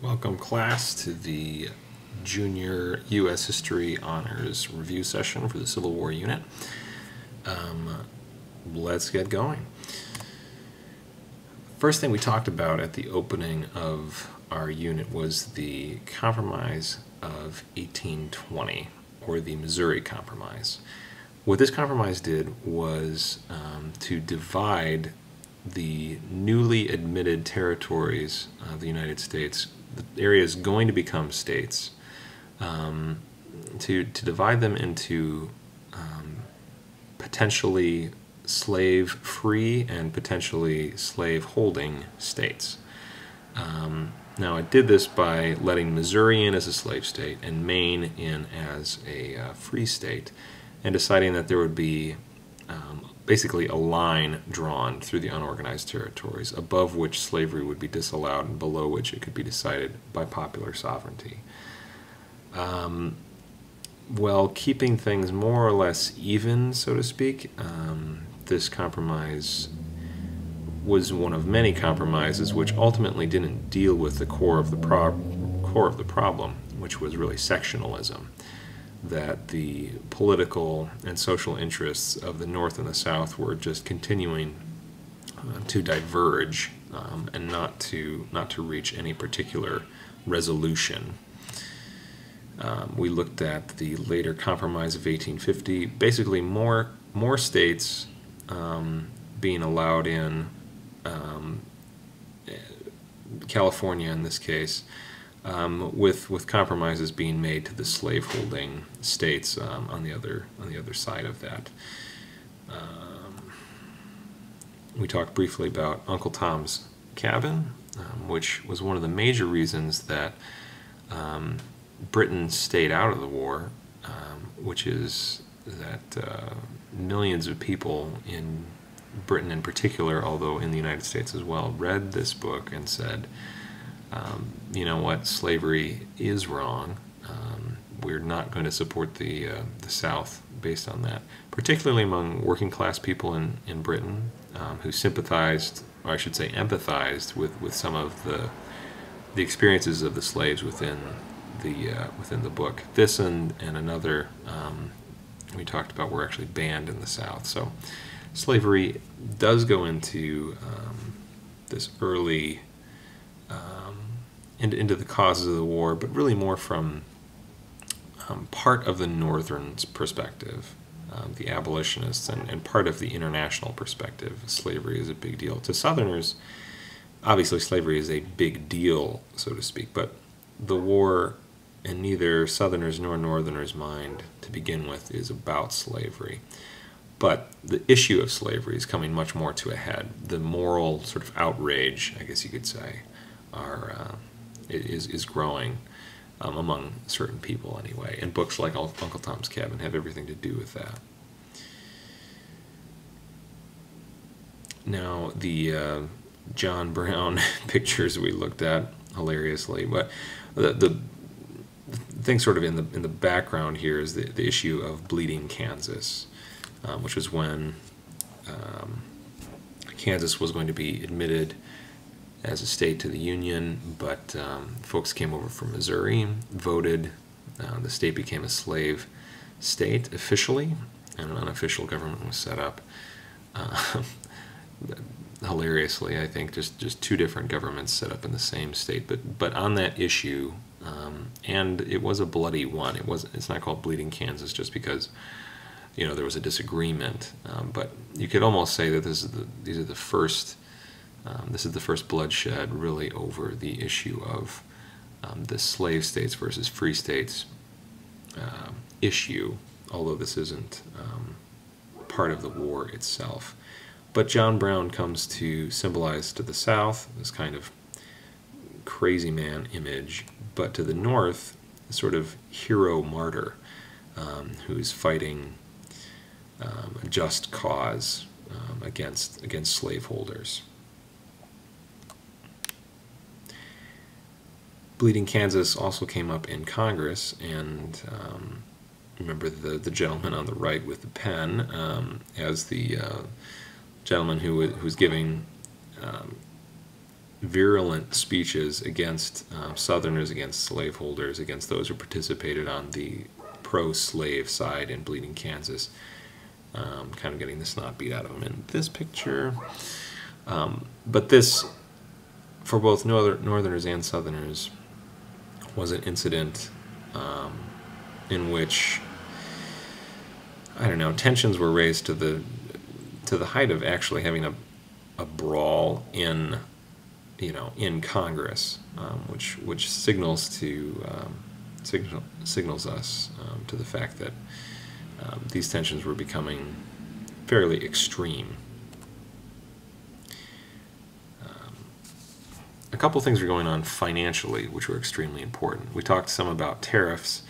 Welcome, class, to the Junior U.S. History Honors Review Session for the Civil War Unit. Let's get going. First thing we talked about at the opening of our unit was the Compromise of 1820, or the Missouri Compromise. What this compromise did was to divide the newly admitted territories of the United States, the areas going to become states, to divide them into potentially slave-free and potentially slave-holding states. Now, it did this by letting Missouri in as a slave state and Maine in as a free state, and deciding that there would be basically a line drawn through the unorganized territories, above which slavery would be disallowed and below which it could be decided by popular sovereignty. Well, keeping things more or less even, so to speak, this compromise was one of many compromises which ultimately didn't deal with the core of the problem, which was really sectionalism, that the political and social interests of the North and the South were just continuing to diverge and not to reach any particular resolution. We looked at the later Compromise of 1850, basically more states being allowed in, California in this case, with compromises being made to the slaveholding states on the other side of that. We talked briefly about Uncle Tom's Cabin, which was one of the major reasons that Britain stayed out of the war, which is that millions of people in Britain in particular, although in the United States as well, read this book and said, you know what, slavery is wrong. We're not going to support the South based on that, particularly among working class people in Britain who sympathized, or I should say empathized, with some of the experiences of the slaves within the book. This and another we talked about were actually banned in the South. So slavery does go into this early into the causes of the war, but really more from part of the Northern perspective, the abolitionists, and part of the international perspective. Slavery is a big deal. To Southerners, obviously slavery is a big deal, so to speak, but the war in neither Southerners nor Northerners' mind to begin with is about slavery. But the issue of slavery is coming much more to a head. The moral sort of outrage, I guess you could say, is growing among certain people anyway. And books like Uncle Tom's Cabin have everything to do with that. Now, the John Brown pictures we looked at hilariously, but the thing sort of in the background here is the issue of Bleeding Kansas, which was when Kansas was going to be admitted as a state to the Union, but folks came over from Missouri, voted, the state became a slave state officially, and an unofficial government was set up. Hilariously, I think just two different governments set up in the same state, but on that issue, and it was a bloody one. It's not called Bleeding Kansas just because there was a disagreement, but you could almost say that this is the first bloodshed really over the issue of the slave states versus free states issue, although this isn't part of the war itself. But John Brown comes to symbolize to the South this kind of crazy man image, but to the North, a sort of hero martyr who's fighting a just cause against slaveholders. Bleeding Kansas also came up in Congress, and remember the gentleman on the right with the pen as the gentleman who was giving virulent speeches against Southerners, against slaveholders, against those who participated on the pro-slave side in Bleeding Kansas. Kind of getting the snot beat out of him in this picture. But this, for both Northerners and Southerners, was an incident in which, I don't know, tensions were raised to the height of actually having a brawl in Congress, which signals us to the fact that these tensions were becoming fairly extreme. A couple things were going on financially, which were extremely important. We talked some about tariffs,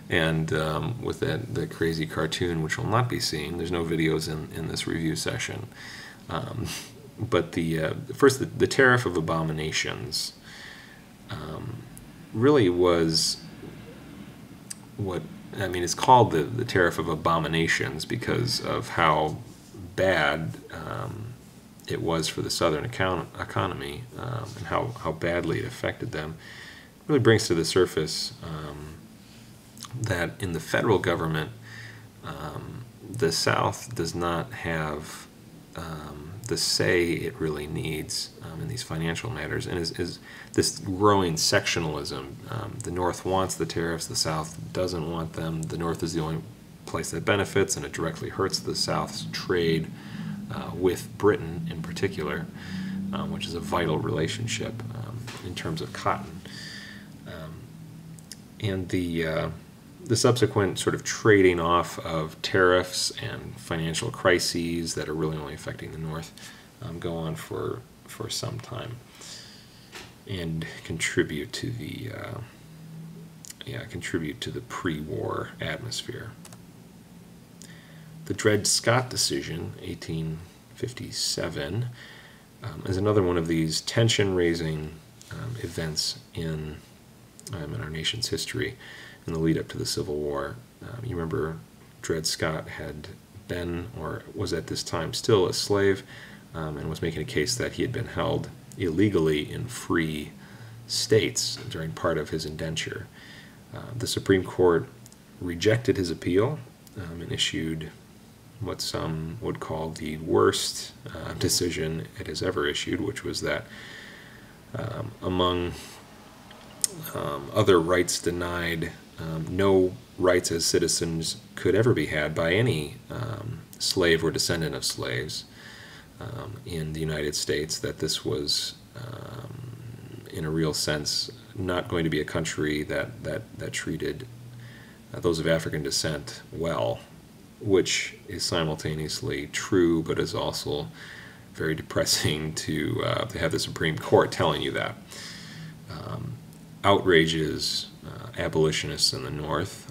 and with the crazy cartoon, which will not be seen. There's no videos in this review session. But first, the tariff of abominations really was what, I mean, it's called the tariff of abominations because of how bad it was for the Southern economy and how badly it affected them. It really brings to the surface that in the federal government, the South does not have the say it really needs in these financial matters, and is this growing sectionalism. The North wants the tariffs, the South doesn't want them. The North is the only place that benefits, and it directly hurts the South's trade with Britain in particular, which is a vital relationship in terms of cotton. And the subsequent sort of trading off of tariffs and financial crises that are really only affecting the North go on for some time and contribute to the pre-war atmosphere. The Dred Scott decision, 1857, is another one of these tension-raising events in our nation's history in the lead up to the Civil War. You remember Dred Scott had been, or was at this time still, a slave, and was making a case that he had been held illegally in free states during part of his indenture. The Supreme Court rejected his appeal and issued what some would call the worst decision it has ever issued, which was that among other rights denied, no rights as citizens could ever be had by any slave or descendant of slaves in the United States, that this was, in a real sense, not going to be a country that treated those of African descent well, which is simultaneously true, but is also very depressing to have the Supreme Court telling you that. Outrages abolitionists in the North,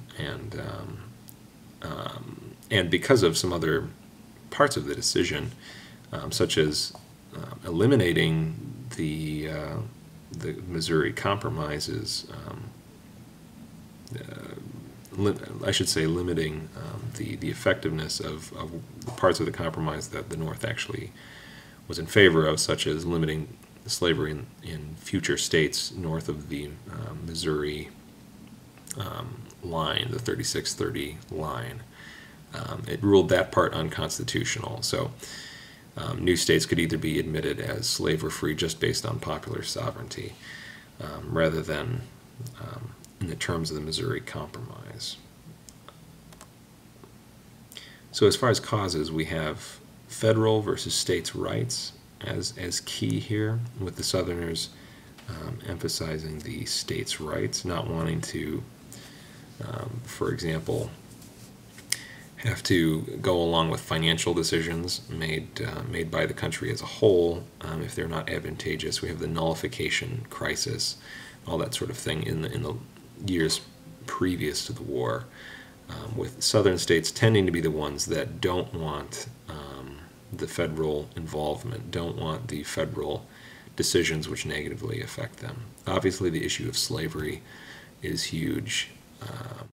and because of some other parts of the decision, such as eliminating the Missouri Compromises, I should say limiting the effectiveness of the parts of the compromise that the North actually was in favor of, such as limiting slavery in future states north of the Missouri line, the 3630 line. It ruled that part unconstitutional. So new states could either be admitted as slave or free just based on popular sovereignty, rather than in the terms of the Missouri Compromise. So as far as causes, we have federal versus states' rights as key here, with the Southerners emphasizing the states' rights, not wanting to, for example, have to go along with financial decisions made by the country as a whole if they're not advantageous. We have the nullification crisis, all that sort of thing in the years previous to the war, with Southern states tending to be the ones that don't want the federal involvement, don't want the federal decisions which negatively affect them. Obviously, the issue of slavery is huge.